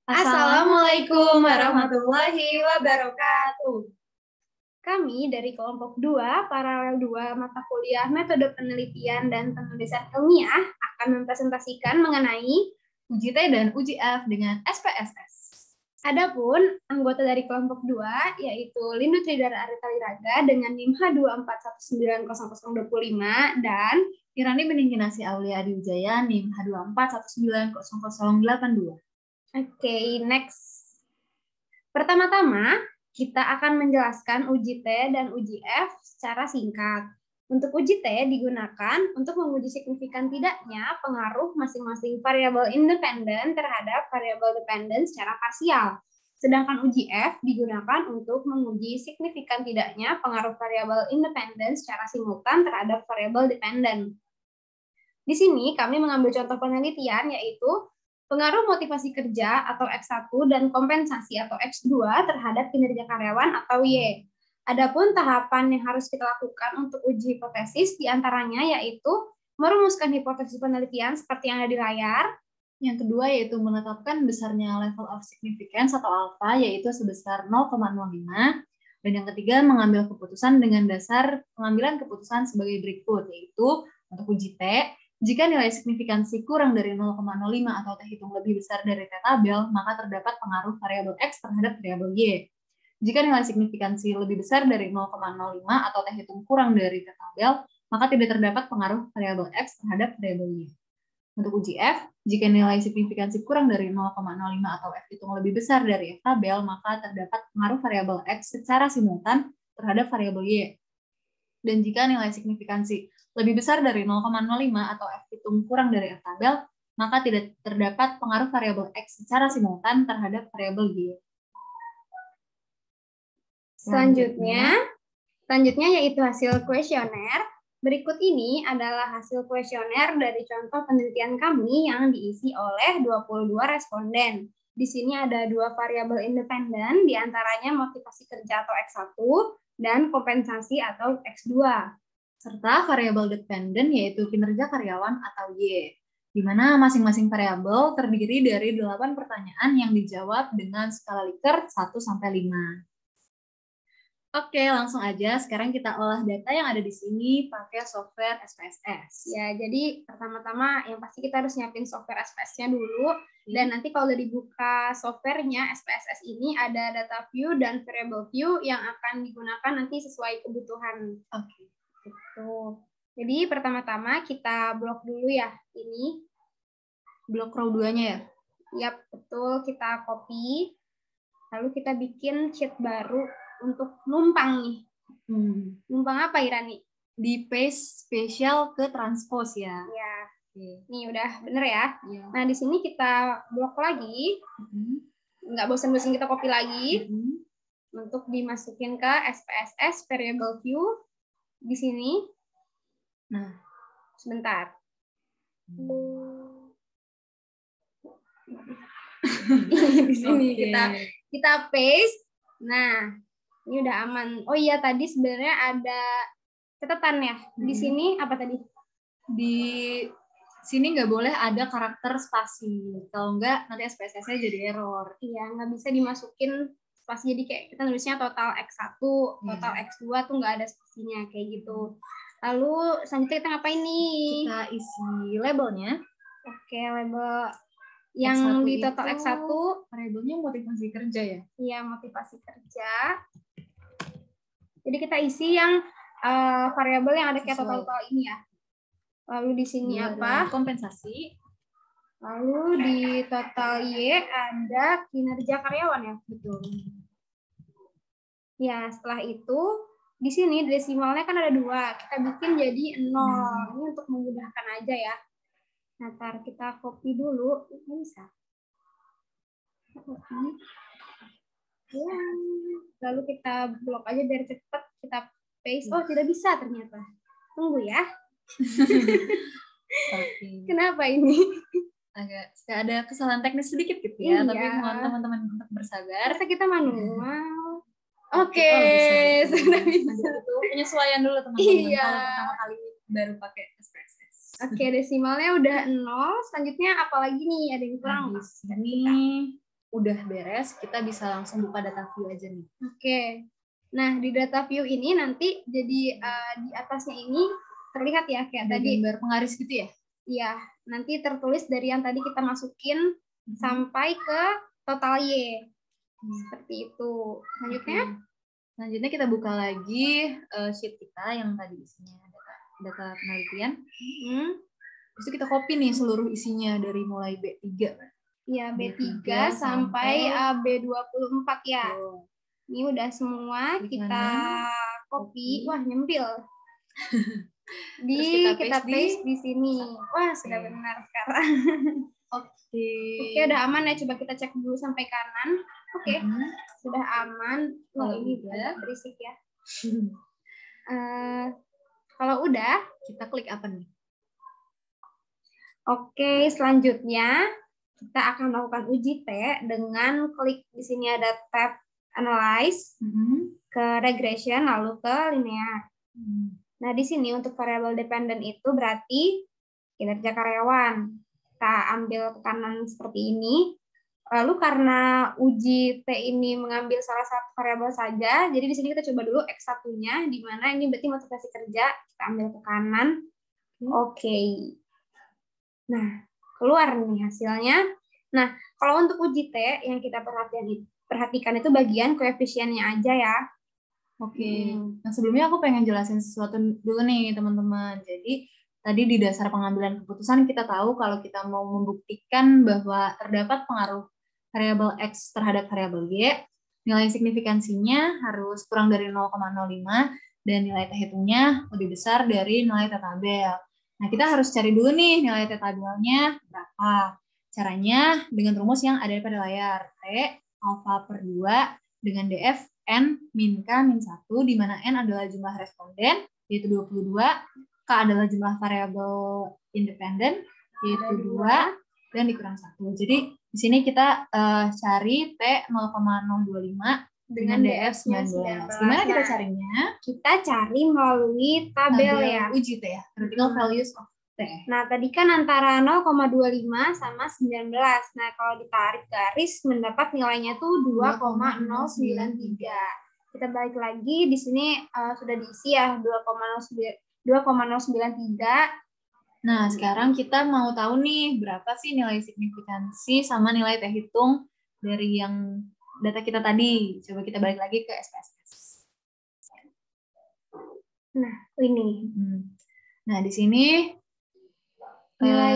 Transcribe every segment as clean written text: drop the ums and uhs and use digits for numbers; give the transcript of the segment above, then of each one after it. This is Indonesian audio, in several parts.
Assalamualaikum warahmatullahi wabarakatuh. Kami dari kelompok 2, paralel 2 mata kuliah metode penelitian dan penulisan ilmiah akan mempresentasikan mengenai uji T dan uji F dengan SPSS. Adapun anggota dari kelompok 2 yaitu Lindu Tridara Arita Wiraga dengan NIM H2419025 dan Irani Beningkinasi Aulia Adiwijaya NIM H241900082. Oke, next. Pertama-tama, kita akan menjelaskan uji T dan uji F secara singkat. Untuk uji T digunakan untuk menguji signifikan tidaknya pengaruh masing-masing variabel independen terhadap variabel dependen secara parsial. Sedangkan uji F digunakan untuk menguji signifikan tidaknya pengaruh variabel independen secara simultan terhadap variabel dependen. Di sini kami mengambil contoh penelitian yaitu pengaruh motivasi kerja atau X1 dan kompensasi atau X2 terhadap kinerja karyawan atau Y. Adapun tahapan yang harus kita lakukan untuk uji hipotesis diantaranya yaitu merumuskan hipotesis penelitian seperti yang ada di layar. Yang kedua yaitu menetapkan besarnya level of significance atau alpha yaitu sebesar 0,05. Dan yang ketiga mengambil keputusan dengan dasar pengambilan keputusan sebagai berikut yaitu untuk uji T, jika nilai signifikansi kurang dari 0,05 atau terhitung lebih besar dari T tabel, maka terdapat pengaruh variabel X terhadap variabel Y. Jika nilai signifikansi lebih besar dari 0,05 atau terhitung kurang dari T tabel, maka tidak terdapat pengaruh variabel X terhadap variabel Y. Untuk uji F, jika nilai signifikansi kurang dari 0,05 atau F hitung lebih besar dari F tabel, maka terdapat pengaruh variabel X secara simultan terhadap variabel Y. Dan jika nilai signifikansi lebih besar dari 0,05 atau F hitung kurang dari F tabel, maka tidak terdapat pengaruh variabel X secara simultan terhadap variabel Y. Selanjutnya yaitu hasil kuesioner. Berikut ini adalah hasil kuesioner dari contoh penelitian kami yang diisi oleh 22 responden. Di sini ada 2 variabel independen, diantaranya motivasi kerja atau X1 dan kompensasi atau X2. Serta variabel dependen yaitu kinerja karyawan atau Y, di mana masing-masing variabel terdiri dari 8 pertanyaan yang dijawab dengan skala Likert 1-5. Oke, langsung aja. Sekarang kita olah data yang ada di sini pakai software SPSS. Ya, jadi pertama-tama yang pasti kita harus nyiapin software SPSS-nya dulu. Dan nanti kalau udah dibuka softwarenya SPSS ini ada data view dan variable view yang akan digunakan nanti sesuai kebutuhan. Oke. Gitu. Jadi pertama-tama kita blok dulu ya ini. Blok row 2-nya ya? Yap, betul. Kita copy. Lalu kita bikin sheet baru untuk numpang nih. Numpang apa Irani? Di paste spesial ke transpose ya. Ya. Nih udah bener ya. Nah di sini kita blok lagi. Nggak bosan-bosan kita copy lagi. Untuk dimasukin ke SPSS variable view di sini. Nah, sebentar. Di sini kita paste. Nah, ini udah aman. Oh iya, tadi sebenarnya ada catatan ya. Di sini apa tadi? Di sini nggak boleh ada karakter spasi. Kalau nggak, nanti SPSS-nya jadi error. Iya, nggak bisa dimasukin spasi. Jadi kayak kita nulisnya total X1, total X2 tuh nggak ada spasinya. Kayak gitu. Lalu, selanjutnya kita ngapain nih? Kita isi labelnya. Oke, label yang di total X1 variabelnya motivasi kerja ya? Iya, motivasi kerja. Jadi kita isi yang variabel yang ada kayak total ini ya. Lalu di sini apa? Kompensasi. Lalu di total Y ada kinerja karyawan ya? Betul. Ya, setelah itu di sini desimalnya kan ada 2. Kita bikin jadi 0. Ini untuk memudahkan aja ya. Nah, ntar kita copy dulu. Ini bisa. Ya. Lalu kita blok aja biar cepat. Kita paste. Oh, tidak bisa ternyata. Tunggu ya. Kenapa ini? Agak ada kesalahan teknis sedikit gitu ya. Tapi mohon teman-teman untuk bersabar. Masa kita manual. Oke, sudah bisa. Penyesuaian dulu teman-teman. Kalau pertama kali baru pakai SPSS. Oke, desimalnya udah 0. Selanjutnya apa lagi nih? Ada yang kurang? Ini udah beres, kita bisa langsung buka data view aja nih. Oke. Nah, di data view ini nanti jadi di atasnya ini terlihat ya kayak Ada tadi. gambar penggaris gitu ya? Iya, nanti tertulis dari yang tadi kita masukin sampai ke total Y. Seperti itu. Selanjutnya? Selanjutnya kita buka lagi sheet kita yang tadi isinya data penelitian. Terus kita copy nih seluruh isinya dari mulai B3. Iya, B3 sampai B24 ya. Ini udah semua kita copy. Wah, nyempil. Kita paste di sini. Wah, sudah benar sekarang. Oke, udah aman ya. Coba kita cek dulu sampai kanan. Oke, sudah aman. Wah, ini agak berisik ya. Kalau udah, kita klik apa nih? Oke, selanjutnya kita akan melakukan uji T dengan klik di sini ada tab Analyze, ke Regression, lalu ke Linear. Nah, di sini untuk variabel dependent itu berarti kinerja karyawan. Kita ambil ke kanan seperti ini. Lalu karena uji T ini mengambil salah satu variabel saja, jadi di sini kita coba dulu X1-nya, di mana ini berarti motivasi kerja. Kita ambil ke kanan. Oke. Nah, keluar nih hasilnya. Nah, kalau untuk uji T yang kita perhatikan itu bagian koefisiennya aja ya. Oke. Nah, sebelumnya aku pengen jelasin sesuatu dulu nih, teman-teman. Jadi, tadi di dasar pengambilan keputusan kita tahu kalau kita mau membuktikan bahwa terdapat pengaruh variabel X terhadap variabel Y, nilai signifikansinya harus kurang dari 0,05 dan nilai T hitungnya lebih besar dari nilai T tabel. Nah, kita harus cari dulu nih nilai T tabelnya berapa. Caranya dengan rumus yang ada pada layar. T alfa per 2 dengan DF N min K min 1, di mana N adalah jumlah responden, yaitu 22, K adalah jumlah variabel independen, yaitu 2, dan dikurang 1. Jadi, di sini kita cari T 0,025 dengan DF 19. Gimana kita carinya? Kita cari melalui tabel ya. Uji T ya, critical values of T. Nah, tadi kan antara 0,25 sama 19. Nah, kalau ditarik garis, mendapat nilainya tuh 2,093. Kita balik lagi, di sini sudah diisi ya, 2,093. Nah, sekarang kita mau tahu nih, berapa sih nilai signifikansi sama nilai T hitung dari yang data kita tadi. Coba kita balik lagi ke SPSS. Nah, ini. Nah, di sini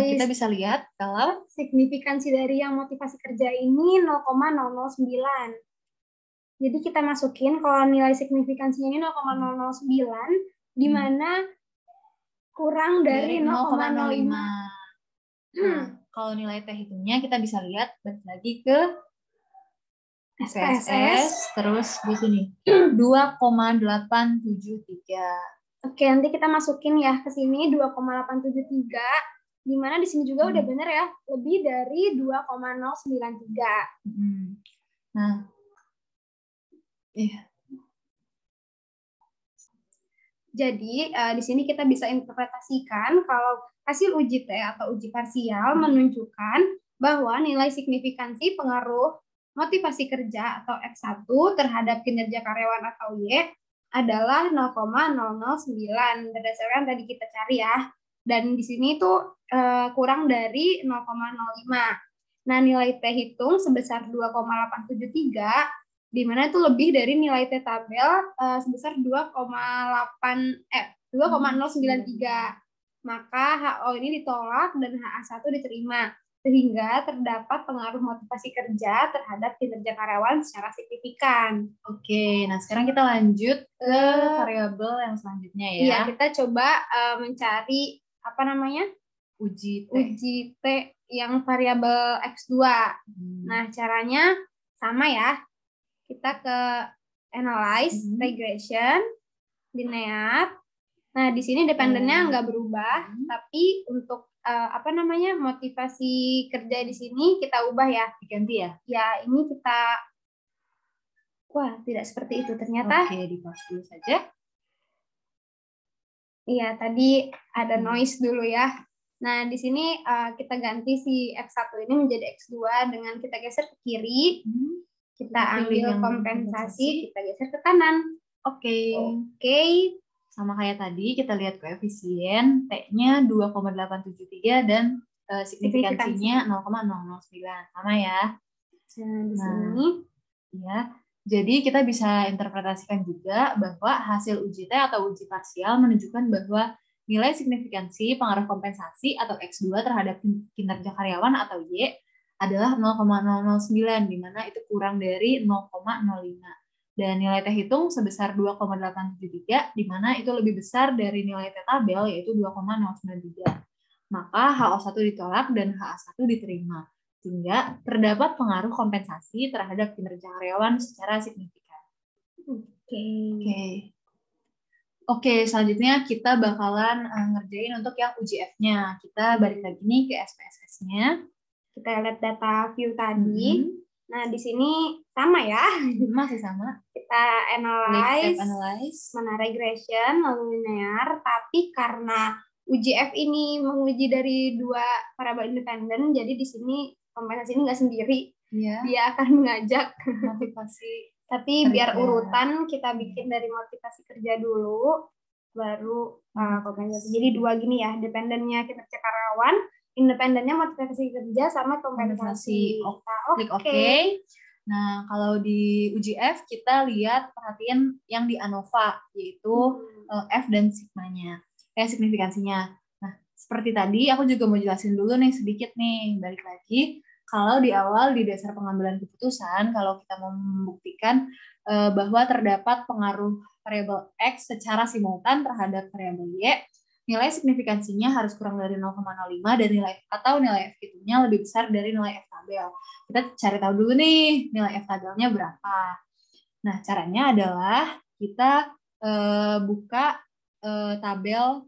kita bisa lihat kalau signifikansi dari yang motivasi kerja ini 0,009. Jadi kita masukin kalau nilai signifikansinya ini 0,009, di mana kurang dari 0,05. Nah, kalau nilai T hitungnya kita bisa lihat balik lagi ke SPSS, terus di sini 2,873. Oke, nanti kita masukin ya ke sini 2,873. Di mana di sini juga udah benar ya, lebih dari 2,093. Nah, jadi di sini kita bisa interpretasikan kalau hasil uji T atau uji parsial menunjukkan bahwa nilai signifikansi pengaruh motivasi kerja atau X1 terhadap kinerja karyawan atau Y adalah 0,009 berdasarkan tadi kita cari ya. Dan di sini tuh kurang dari 0,05. Nah, nilai T hitung sebesar 2,873, di mana itu lebih dari nilai T tabel sebesar 2,093. Maka HO ini ditolak dan HA1 diterima, sehingga terdapat pengaruh motivasi kerja terhadap kinerja karyawan secara signifikan. Oke, nah sekarang kita lanjut ke variabel yang selanjutnya ya. Iya, kita coba mencari uji T yang variabel X2. Nah, caranya sama ya. Kita ke Analyze, Regression, Linear. Nah, di sini dependennya nggak berubah, tapi untuk motivasi kerja di sini kita ubah ya. Diganti ya? Ya, ini kita tidak seperti itu ternyata. Oke, di-pause dulu saja. Iya, tadi ada noise dulu ya. Nah, di sini kita ganti si F1 ini menjadi X2 dengan kita geser ke kiri. Kita ambil kompensasi, kita geser ke kanan. Oke. Sama kayak tadi, kita lihat koefisien T-nya 2,873 dan signifikansinya 0,009. Sama ya. Nah, di sini. Ya. Jadi kita bisa interpretasikan juga bahwa hasil uji T atau uji parsial menunjukkan bahwa nilai signifikansi pengaruh kompensasi atau X2 terhadap kinerja karyawan atau Y adalah 0,009, di mana itu kurang dari 0,05. Dan nilai T hitung sebesar 2,873, di mana itu lebih besar dari nilai T tabel, yaitu 2,093. Maka HO1 ditolak dan HA1 diterima. Sehingga terdapat pengaruh kompensasi terhadap kinerja karyawan secara signifikan. Oke, selanjutnya kita bakalan ngerjain untuk yang uji F-nya. Kita balik lagi nih ke SPSS-nya. Kita lihat data view tadi. Nah, di sini sama ya. Masih sama. Kita analyze, mana regression, lalu linear. Tapi karena uji F ini menguji dari dua variabel independen, jadi di sini kompensasi ini nggak sendiri. Dia akan mengajak motivasi. Tapi biar urutan kita bikin dari motivasi kerja dulu, baru kompensasi. Jadi dua gini ya, dependennya kinerja karyawan, independennya motivasi kerja sama kompensasi. Klik OK. Nah, kalau di uji F kita perhatiin yang di ANOVA, yaitu F dan sigmanya, signifikansinya. Nah, seperti tadi aku juga mau jelasin dulu nih sedikit nih, balik lagi. Kalau di awal di dasar pengambilan keputusan, kalau kita mau membuktikan bahwa terdapat pengaruh variabel X secara simultan terhadap variabel Y, nilai signifikansinya harus kurang dari 0,05 dan nilai F itunya lebih besar dari nilai F tabel. Kita cari tahu dulu nih nilai F tabelnya berapa. Nah, caranya adalah kita buka tabel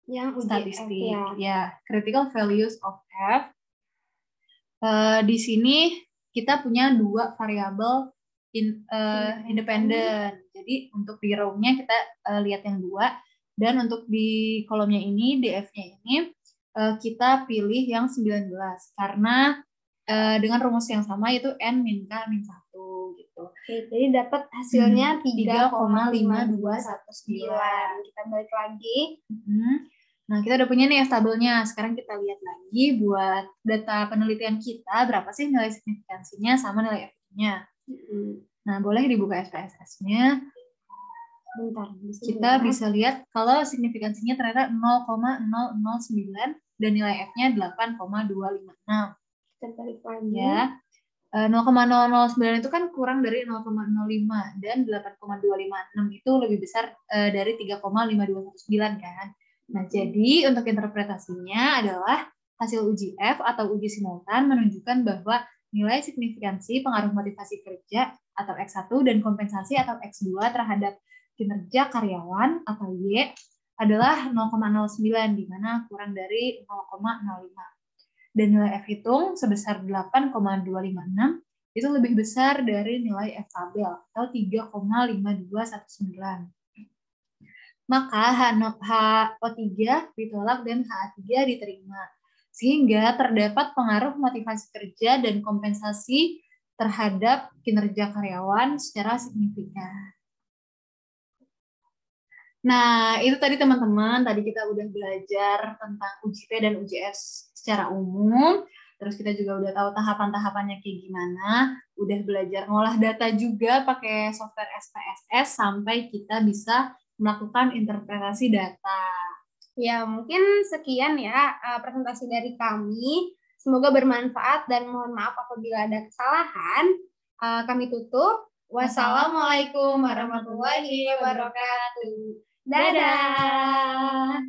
yang statistik, critical values of F. Di sini kita punya dua variabel independen. Jadi untuk di row-nya kita lihat yang dua, dan untuk di kolomnya ini, DF-nya ini kita pilih yang 19 karena dengan rumus yang sama yaitu N min K min 1 gitu. Oke, jadi dapat hasilnya 3,5219. Kita balik lagi. Nah, kita udah punya nih F tabelnya. Sekarang kita lihat lagi buat data penelitian kita, berapa sih nilai signifikansinya sama nilai F-nya. Nah, boleh dibuka SPSS-nya. Bentar, kita bisa lihat kalau signifikansinya ternyata 0,009 dan nilai F-nya 8,256. Kita balik lagi. Ya. 0,009 itu kan kurang dari 0,05 dan 8,256 itu lebih besar dari 3,5219 kan. Nah, jadi untuk interpretasinya adalah hasil uji F atau uji simultan menunjukkan bahwa nilai signifikansi pengaruh motivasi kerja atau X1 dan kompensasi atau X2 terhadap kinerja karyawan atau Y adalah 0,09, di mana kurang dari 0,05. Dan nilai F hitung sebesar 8,256 itu lebih besar dari nilai F tabel atau 3,5219. Maka HO3 ditolak dan HA3 diterima. Sehingga terdapat pengaruh motivasi kerja dan kompensasi terhadap kinerja karyawan secara signifikan. Nah, itu tadi teman-teman. Tadi kita udah belajar tentang uji T dan uji S secara umum. Terus kita juga udah tahu tahapan-tahapannya kayak gimana. Udah belajar ngolah data juga pakai software SPSS sampai kita bisa melakukan interpretasi data. Ya, mungkin sekian ya presentasi dari kami. Semoga bermanfaat dan mohon maaf apabila ada kesalahan. Kami tutup. Wassalamualaikum warahmatullahi wabarakatuh. Dadah!